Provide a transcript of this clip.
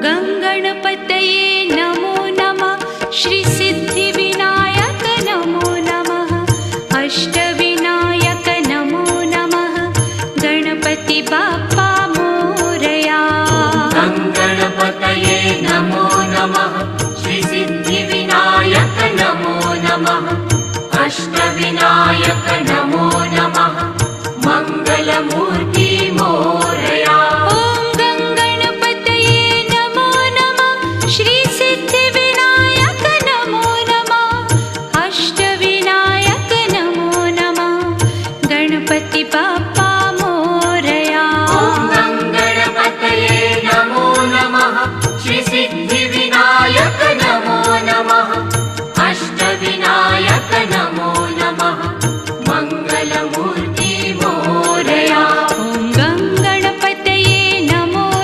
गङ्गणपतये नमो नमः। श्रीसिद्धिविनायक नमो नमः। अष्टविनायक नमो नमः। गणपति बाप्पा मोरया। गङ्गणपतये नमो नमः। श्रीसिद्धिविनायक नमो नमः। अष्टविनायक नमो